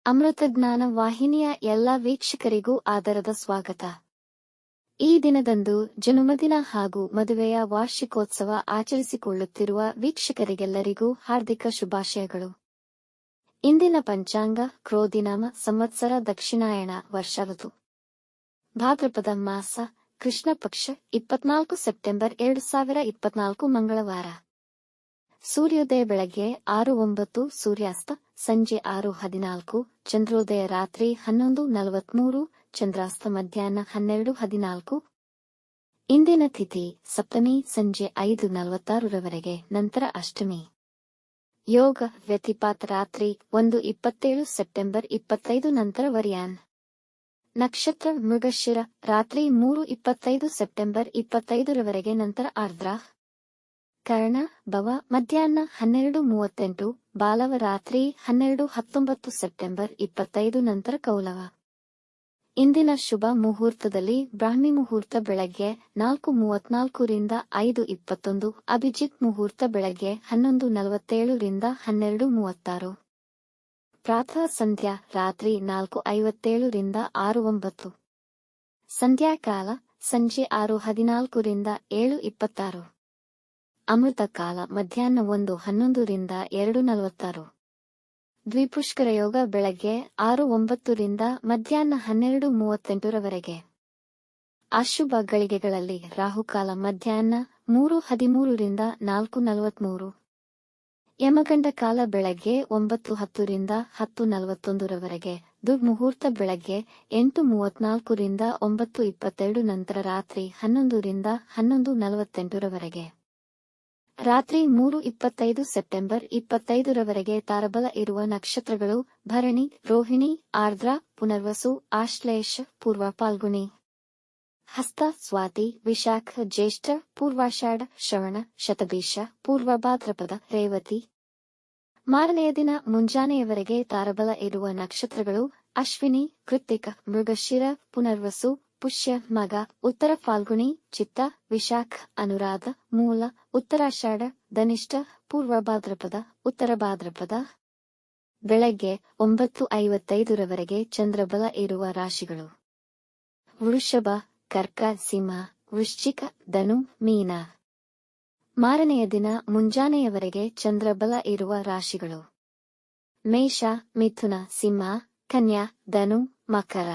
ಅಮೃತಜ್ಞಾನ ವಾಹಿನಿಯ ಎಲ್ಲ ವೀಕ್ಷಕರಿಗೂ ಆದರದ ಸ್ವಾಗತ. ಈ ದಿನದಂದು ಜನ್ಮದಿನ ಹಾಗೂ ಮದುವೆಯ ವಾರ್ಷಿಕೋತ್ಸವ ಆಚರಿಸಿಕೊಳ್ಳುತ್ತಿರುವ ವೀಕ್ಷಕರಿಗೆಲ್ಲರಿಗೂ ಹಾರ್ದಿಕ ಶುಭಾಶಯಗಳು. ಇಂದಿನ ಪಂಚಾಂಗ ಕ್ರೋಧಿನಾಮ ಸಂವತ್ಸರ ದಕ್ಷಿಣಾಯಣ ವರ್ಷ ಋತು ಭಾದ್ರಪದ ಮಾಸ ಕೃಷ್ಣ ಪಕ್ಷ 24 ಸೆಪ್ಟೆಂಬರ್ 2024 ಮಂಗಳವಾರ. ಸೂರ್ಯೋದಯ ಬೆಳಗ್ಗೆ 6:09, ಸೂರ್ಯಾಸ್ತ ಸಂಜೆ 6:14, ಚಂದ್ರೋದಯ ರಾತ್ರಿ 11:43, ಚಂದ್ರಾಸ್ತ ಮಧ್ಯಾಹ್ನ 12:14. ಇಂದಿನ ತಿಥಿ ಸಪ್ತಮಿ ಸಂಜೆ 5:46 ರವರೆಗೆ, ನಂತರ ಅಷ್ಟಮಿ. ಯೋಗ ವ್ಯತಿಪಾತ ರಾತ್ರಿ 1:27 ಸೆಪ್ಟೆಂಬರ್ 25 ನಂತರ ವರ್ಯಾನ್. ನಕ್ಷತ್ರ ಮೃಗಶಿರ ರಾತ್ರಿ 3:25 ಸೆಪ್ಟೆಂಬರ್ 25 ರವರೆಗೆ, ನಂತರ ಆರ್ದ್ರ. ಕರ್ಣ ಭವ ಮಧ್ಯಾಹ್ನ 12:38, ಬಾಲವ ರಾತ್ರಿ 12:19 ಸೆಪ್ಟೆಂಬರ್ 25 ನಂತರ ಕೌಲವ. ಇಂದಿನ ಶುಭ ಮುಹೂರ್ತದಲ್ಲಿ ಬ್ರಾಹ್ಮಿ ಮುಹೂರ್ತ ಬೆಳಗ್ಗೆ 4:34 ರಿಂದ 5:21, ಅಭಿಜಿತ್ ಮುಹೂರ್ತ ಬೆಳಗ್ಗೆ 11:47 ರಿಂದ 12:36. ಪ್ರಾತಃ ಸಂಧ್ಯಾ ರಾತ್ರಿ 4:57 ರಿಂದ 6:09. ಸಂಧ್ಯಾಕಾಲ ಸಂಜೆ 6:14 ರಿಂದ 7:26. ಅಮೃತ ಕಾಲ ಮಧ್ಯಾಹ್ನ 1:11 ರಿಂದ 2:46. ದ್ವಿಪುಷ್ಕರ ಯೋಗ ಬೆಳಗ್ಗೆ 6:09 ರಿಂದ ಮಧ್ಯಾಹ್ನ 12:38 ರವರೆಗೆ. ಅಶುಭ ಗಳಿಗೆಗಳಲ್ಲಿ ರಾಹುಕಾಲ ಮಧ್ಯಾಹ್ನ 3:13 ರಿಂದ 4:43. ಯಮಗಂಡ ಕಾಲ ಬೆಳಗ್ಗೆ 9:10 ರಿಂದ 10:41 ರವರೆಗೆ. ದುರ್ಮುಹೂರ್ತ ಬೆಳಗ್ಗೆ 8:34 ರಿಂದ 9:22, ನಂತರ ರಾತ್ರಿ 11 ರಿಂದ 11:48 ರವರೆಗೆ. ರಾತ್ರಿ 3:25 ಸೆಪ್ಟೆಂಬರ್ 25 ರವರೆಗೆ ತಾರಬಲ ಇರುವ ನಕ್ಷತ್ರಗಳು ಭರಣಿ, ರೋಹಿಣಿ, ಆರ್ದ್ರ, ಪುನರ್ವಸು, ಆಶ್ಲೇಷ, ಪೂರ್ವ ಫಾಲ್ಗುಣಿ, ಹಸ್ತ, ಸ್ವಾತಿ, ವಿಶಾಖ, ಜ್ಯೇಷ್ಠ, ಪೂರ್ವಾಷಾಢ, ಶ್ರವಣ, ಶತಭಿಷ, ಪೂರ್ವ ಭಾದ್ರಪದ, ರೇವತಿ. ಮಾರನೆಯ ದಿನ ಮುಂಜಾನೆಯವರೆಗೆ ತಾರಬಲ ಇರುವ ನಕ್ಷತ್ರಗಳು ಅಶ್ವಿನಿ, ಕೃತ್ತಿಕ, ಮೃಗಶಿರ, ಪುನರ್ವಸು, ಪುಷ್ಯ, ಮಗ, ಉತ್ತರ ಫಾಲ್ಗುಣಿ, ಚಿತ್ತ, ವಿಶಾಖ, ಅನುರಾಧ, ಮೂಲ, ಉತ್ತರಾಷಾಢ, ಧನಿಷ್ಠ, ಪೂರ್ವ ಭಾದ್ರಪದ, ಉತ್ತರ ಭಾದ್ರಪದ. ಬೆಳಗ್ಗೆ 9:55 ರವರೆಗೆ ಚಂದ್ರಬಲ ಇರುವ ರಾಶಿಗಳು ವೃಷಭ, ಕರ್ಕ, ಸಿಂಹ, ವೃಶ್ಚಿಕ, ಧನು, ಮೀನ. ಮಾರನೆಯ ದಿನ ಮುಂಜಾನೆಯವರೆಗೆ ಚಂದ್ರಬಲ ಇರುವ ರಾಶಿಗಳು ಮೇಷ, ಮಿಥುನ, ಸಿಂಹ, ಕನ್ಯಾ, ಧನು, ಮಕರ.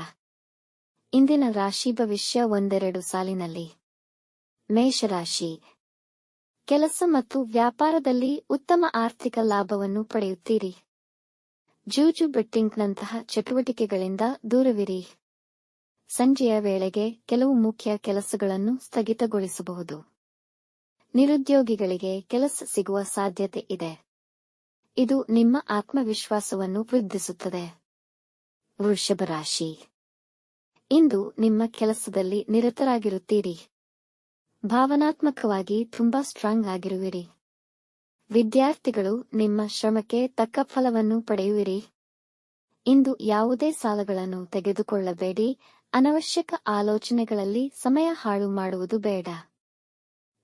ಇಂದಿನ ರಾಶಿ ಭವಿಷ್ಯ ಒಂದೆರಡು ಸಾಲಿನಲ್ಲಿ. ಮೇಷರಾಶಿ. ಕೆಲಸ ಮತ್ತು ವ್ಯಾಪಾರದಲ್ಲಿ ಉತ್ತಮ ಆರ್ಥಿಕ ಲಾಭವನ್ನು ಪಡೆಯುತ್ತೀರಿ. ಜೂಜು ಬೆಟ್ಟಿಂಗ್ನಂತಹ ಚಟುವಟಿಕೆಗಳಿಂದ ದೂರವಿರಿ. ಸಂಜೆಯ ವೇಳೆಗೆ ಕೆಲವು ಮುಖ್ಯ ಕೆಲಸಗಳನ್ನು ಸ್ಥಗಿತಗೊಳಿಸಬಹುದು. ನಿರುದ್ಯೋಗಿಗಳಿಗೆ ಕೆಲಸ ಸಿಗುವ ಸಾಧ್ಯತೆ ಇದೆ. ಇದು ನಿಮ್ಮ ಆತ್ಮವಿಶ್ವಾಸವನ್ನು ವೃದ್ಧಿಸುತ್ತದೆ. ವೃಷಭ ರಾಶಿ. ಇಂದು ನಿಮ್ಮ ಕೆಲಸದಲ್ಲಿ ನಿರತರಾಗಿರುತ್ತೀರಿ. ಭಾವನಾತ್ಮಕವಾಗಿ ತುಂಬಾ ಸ್ಟ್ರಾಂಗ್ ಆಗಿರುವಿರಿ. ವಿದ್ಯಾರ್ಥಿಗಳು ನಿಮ್ಮ ಶ್ರಮಕ್ಕೆ ತಕ್ಕ ಫಲವನ್ನು ಪಡೆಯುವಿರಿ. ಇಂದು ಯಾವುದೇ ಸಾಲಗಳನ್ನು ತೆಗೆದುಕೊಳ್ಳಬೇಡಿ. ಅನವಶ್ಯಕ ಆಲೋಚನೆಗಳಲ್ಲಿ ಸಮಯ ಹಾಳು ಮಾಡುವುದು ಬೇಡ.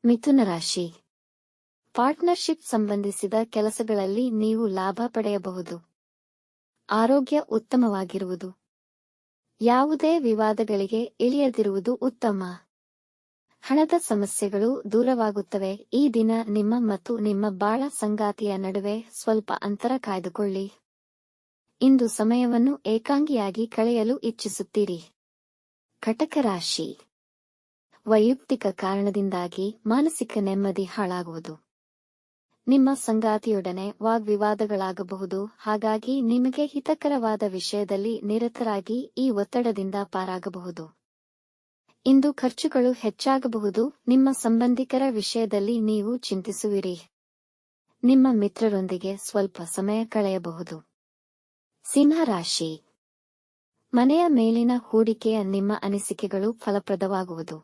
ಮಿಥುನ ರಾಶಿ. ಪಾರ್ಟ್ನರ್ಶಿಪ್ ಸಂಬಂಧಿಸಿದ ಕೆಲಸಗಳಲ್ಲಿ ನೀವು ಲಾಭ ಪಡೆಯಬಹುದು. ಆರೋಗ್ಯ ಉತ್ತಮವಾಗಿರುವುದು. ಯಾವುದೇ ವಿವಾದಗಳಿಗೆ ಇಳಿಯದಿರುವುದು ಉತ್ತಮ. ಹಣದ ಸಮಸ್ಯೆಗಳು ದೂರವಾಗುತ್ತವೆ. ಈ ದಿನ ನಿಮ್ಮ ಮತ್ತು ನಿಮ್ಮ ಬಾಳ ಸಂಗಾತಿಯ ನಡುವೆ ಸ್ವಲ್ಪ ಅಂತರ ಕಾಯ್ದುಕೊಳ್ಳಿ. ಇಂದು ಸಮಯವನ್ನು ಏಕಾಂಗಿಯಾಗಿ ಕಳೆಯಲು ಇಚ್ಛಿಸುತ್ತೀರಿ. ಕಟಕ ರಾಶಿ. ವೈಯಕ್ತಿಕ ಕಾರಣದಿಂದಾಗಿ ಮಾನಸಿಕ ನೆಮ್ಮದಿ ಹಾಳಾಗುವುದು. ನಿಮ್ಮ ಸಂಗಾತಿಯೊಡನೆ ವಾಗ್ವಿವಾದಗಳಾಗಬಹುದು. ಹಾಗಾಗಿ ನಿಮಗೆ ಹಿತಕರವಾದ ವಿಷಯದಲ್ಲಿ ನಿರತರಾಗಿ ಈ ಒತ್ತಡದಿಂದ ಪಾರಾಗಬಹುದು. ಇಂದು ಖರ್ಚುಗಳು ಹೆಚ್ಚಾಗಬಹುದು. ನಿಮ್ಮ ಸಂಬಂಧಿಕರ ವಿಷಯದಲ್ಲಿ ನೀವು ಚಿಂತಿಸುವಿರಿ. ನಿಮ್ಮ ಮಿತ್ರರೊಂದಿಗೆ ಸ್ವಲ್ಪ ಸಮಯ ಕಳೆಯಬಹುದು. ಸಿಂಹ ರಾಶಿ. ಮನೆಯ ಮೇಲಿನ ಹೂಡಿಕೆಯ ನಿಮ್ಮ ಅನಿಸಿಕೆಗಳು ಫಲಪ್ರದವಾಗುವುದು.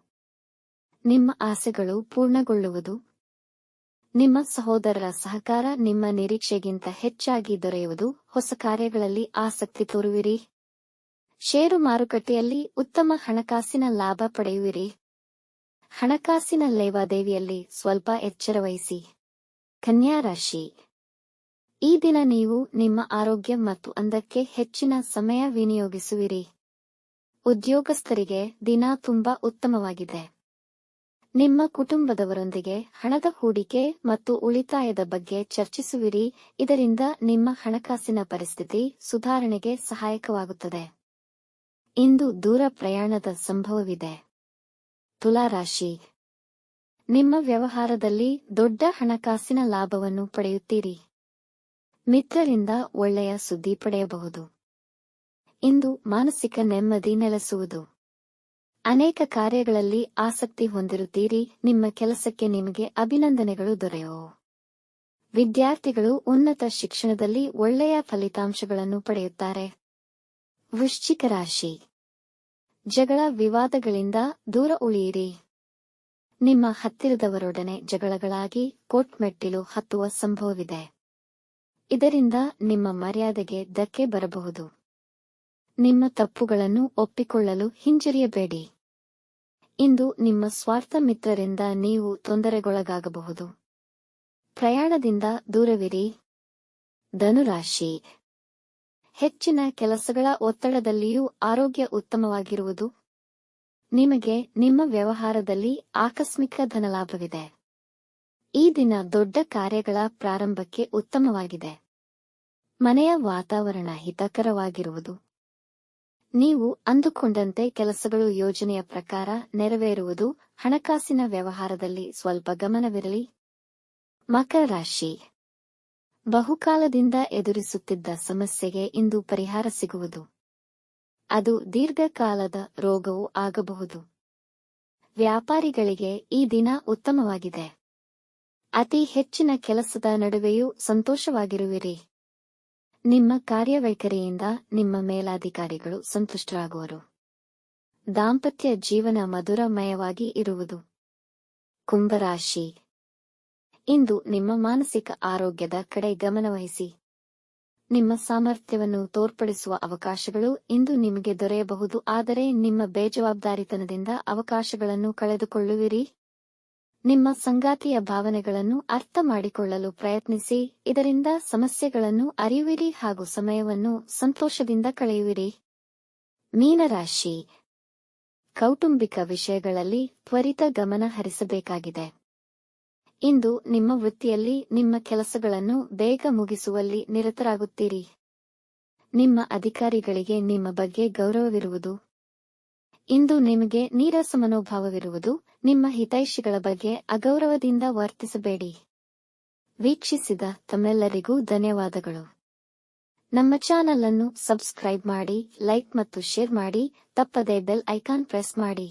ನಿಮ್ಮ ಆಸೆಗಳು ಪೂರ್ಣಗೊಳ್ಳುವುದು. ನಿಮ್ಮ ಸಹೋದರರ ಸಹಕಾರ ನಿಮ್ಮ ನಿರೀಕ್ಷೆಗಿಂತ ಹೆಚ್ಚಾಗಿ ದೊರೆಯುವುದು. ಹೊಸ ಕಾರ್ಯಗಳಲ್ಲಿ ಆಸಕ್ತಿ ತೋರುವಿರಿ. ಷೇರು ಮಾರುಕಟ್ಟೆಯಲ್ಲಿ ಉತ್ತಮ ಹಣಕಾಸಿನ ಲಾಭ ಪಡೆಯುವಿರಿ. ಹಣಕಾಸಿನ ಲೇವಾದೇವಿಯಲ್ಲಿ ಸ್ವಲ್ಪ ಎಚ್ಚರ ವಹಿಸಿ. ಕನ್ಯಾ ರಾಶಿ. ಈ ದಿನ ನೀವು ನಿಮ್ಮ ಆರೋಗ್ಯ ಮತ್ತು ಅಂದಕ್ಕೆ ಹೆಚ್ಚಿನ ಸಮಯ ವಿನಿಯೋಗಿಸುವಿರಿ. ಉದ್ಯೋಗಸ್ಥರಿಗೆ ದಿನ ತುಂಬಾ ಉತ್ತಮವಾಗಿದೆ. ನಿಮ್ಮ ಕುಟುಂಬದವರೊಂದಿಗೆ ಹಣದ ಹೂಡಿಕೆ ಮತ್ತು ಉಳಿತಾಯದ ಬಗ್ಗೆ ಚರ್ಚಿಸುವಿರಿ, ಇದರಿಂದ ನಿಮ್ಮ ಹಣಕಾಸಿನ ಪರಿಸ್ಥಿತಿ ಸುಧಾರಣೆಗೆ ಸಹಾಯಕವಾಗುತ್ತದೆ. ಇಂದು ದೂರ ಪ್ರಯಾಣದ ಸಂಭವವಿದೆ. ತುಲಾ ರಾಶಿ. ನಿಮ್ಮ ವ್ಯವಹಾರದಲ್ಲಿ ದೊಡ್ಡ ಹಣಕಾಸಿನ ಲಾಭವನ್ನು ಪಡೆಯುತ್ತೀರಿ. ಮಿತ್ರರಿಂದ ಒಳ್ಳೆಯ ಸುದ್ದಿ ಪಡೆಯಬಹುದು. ಇಂದು ಮಾನಸಿಕ ನೆಮ್ಮದಿ ನೆಲೆಸುವುದು. ಅನೇಕ ಕಾರ್ಯಗಳಲ್ಲಿ ಆಸಕ್ತಿ ಹೊಂದಿರುತ್ತೀರಿ. ನಿಮ್ಮ ಕೆಲಸಕ್ಕೆ ನಿಮಗೆ ಅಭಿನಂದನೆಗಳು ದೊರೆಯುವು. ವಿದ್ಯಾರ್ಥಿಗಳು ಉನ್ನತ ಶಿಕ್ಷಣದಲ್ಲಿ ಒಳ್ಳೆಯ ಫಲಿತಾಂಶಗಳನ್ನು ಪಡೆಯುತ್ತಾರೆ. ವೃಶ್ಚಿಕ ರಾಶಿ. ಜಗಳ ವಿವಾದಗಳಿಂದ ದೂರ ಉಳಿಯಿರಿ. ನಿಮ್ಮ ಹತ್ತಿರದವರೊಡನೆ ಜಗಳಗಳಾಗಿ ಕೋರ್ಟ್ ಮೆಟ್ಟಿಲು ಹತ್ತುವ ಸಂಭವವಿದೆ. ಇದರಿಂದ ನಿಮ್ಮ ಮರ್ಯಾದೆಗೆ ಧಕ್ಕೆ ಬರಬಹುದು. ನಿಮ್ಮ ತಪ್ಪುಗಳನ್ನು ಒಪ್ಪಿಕೊಳ್ಳಲು ಹಿಂಜರಿಯಬೇಡಿ. ಇಂದು ನಿಮ್ಮ ಸ್ವಾರ್ಥ ಮಿತ್ರರಿಂದ ನೀವು ತೊಂದರೆಗೊಳಗಾಗಬಹುದು. ಪ್ರಯಾಣದಿಂದ ದೂರವಿರಿ. ಧನುರಾಶಿ. ಹೆಚ್ಚಿನ ಕೆಲಸಗಳ ಒತ್ತಡದಲ್ಲಿಯೂ ಆರೋಗ್ಯ ಉತ್ತಮವಾಗಿರುವುದು. ನಿಮಗೆ ನಿಮ್ಮ ವ್ಯವಹಾರದಲ್ಲಿ ಆಕಸ್ಮಿಕ ಧನಲಾಭವಿದೆ. ಈ ದಿನ ದೊಡ್ಡ ಕಾರ್ಯಗಳ ಪ್ರಾರಂಭಕ್ಕೆ ಉತ್ತಮವಾಗಿದೆ. ಮನೆಯ ವಾತಾವರಣ ಹಿತಕರವಾಗಿರುವುದು. ನೀವು ಅಂದುಕೊಂಡಂತೆ ಕೆಲಸಗಳು ಯೋಜನೆಯ ಪ್ರಕಾರ ನೆರವೇರುವುದು. ಹಣಕಾಸಿನ ವ್ಯವಹಾರದಲ್ಲಿ ಸ್ವಲ್ಪ ಗಮನವಿರಲಿ. ಮಕರ ರಾಶಿ. ಬಹುಕಾಲದಿಂದ ಎದುರಿಸುತ್ತಿದ್ದ ಸಮಸ್ಯೆಗೆ ಇಂದು ಪರಿಹಾರ ಸಿಗುವುದು. ಅದು ದೀರ್ಘಕಾಲದ ರೋಗವೂ ಆಗಬಹುದು. ವ್ಯಾಪಾರಿಗಳಿಗೆ ಈ ದಿನ ಉತ್ತಮವಾಗಿದೆ. ಅತಿ ಹೆಚ್ಚಿನ ಕೆಲಸದ ನಡುವೆಯೂ ಸಂತೋಷವಾಗಿರುವಿರಿ. ನಿಮ್ಮ ಕಾರ್ಯವೈಖರಿಯಿಂದ ನಿಮ್ಮ ಮೇಲಾಧಿಕಾರಿಗಳು ಸಂತುಷ್ಟರಾಗುವರು. ದಾಂಪತ್ಯ ಜೀವನ ಮಧುರಮಯವಾಗಿ ಇರುವುದು. ಕುಂಭರಾಶಿ. ಇಂದು ನಿಮ್ಮ ಮಾನಸಿಕ ಆರೋಗ್ಯದ ಕಡೆ ಗಮನವಹಿಸಿ. ನಿಮ್ಮ ಸಾಮರ್ಥ್ಯವನ್ನು ತೋರ್ಪಡಿಸುವ ಅವಕಾಶಗಳು ಇಂದು ನಿಮಗೆ ದೊರೆಯಬಹುದು, ಆದರೆ ನಿಮ್ಮ ಬೇಜವಾಬ್ದಾರಿತನದಿಂದ ಅವಕಾಶಗಳನ್ನು ಕಳೆದುಕೊಳ್ಳುವಿರಿ. ನಿಮ್ಮ ಸಂಗಾತಿಯ ಭಾವನೆಗಳನ್ನು ಅರ್ಥ ಮಾಡಿಕೊಳ್ಳಲು ಪ್ರಯತ್ನಿಸಿ, ಇದರಿಂದ ಸಮಸ್ಯೆಗಳನ್ನು ಅರಿಯುವಿರಿ ಹಾಗೂ ಸಮಯವನ್ನು ಸಂತೋಷದಿಂದ ಕಳೆಯುವಿರಿ. ಮೀನರಾಶಿ. ಕೌಟುಂಬಿಕ ವಿಷಯಗಳಲ್ಲಿ ತ್ವರಿತ ಗಮನ ಹರಿಸಬೇಕಾಗಿದೆ. ಇಂದು ನಿಮ್ಮ ವೃತ್ತಿಯಲ್ಲಿ ನಿಮ್ಮ ಕೆಲಸಗಳನ್ನು ಬೇಗ ಮುಗಿಸುವಲ್ಲಿ ನಿರತರಾಗುತ್ತೀರಿ. ನಿಮ್ಮ ಅಧಿಕಾರಿಗಳಿಗೆ ನಿಮ್ಮ ಬಗ್ಗೆ ಗೌರವವಿರುವುದು. ಇಂದು ನಿಮಗೆ ನೀರಸ ಮನೋಭಾವವಿರುವುದು. ನಿಮ್ಮ ಹಿತೈಷಿಗಳ ಬಗ್ಗೆ ಅಗೌರವದಿಂದ ವರ್ತಿಸಬೇಡಿ. ವೀಕ್ಷಿಸಿದ ತಮ್ಮೆಲ್ಲರಿಗೂ ಧನ್ಯವಾದಗಳು. ನಮ್ಮ ಚಾನಲ್ ಅನ್ನು ಸಬ್ಸ್ಕ್ರೈಬ್ ಮಾಡಿ, ಲೈಕ್ ಮತ್ತು ಶೇರ್ ಮಾಡಿ, ತಪ್ಪದೇ ಬೆಲ್ ಐಕಾನ್ ಪ್ರೆಸ್ ಮಾಡಿ.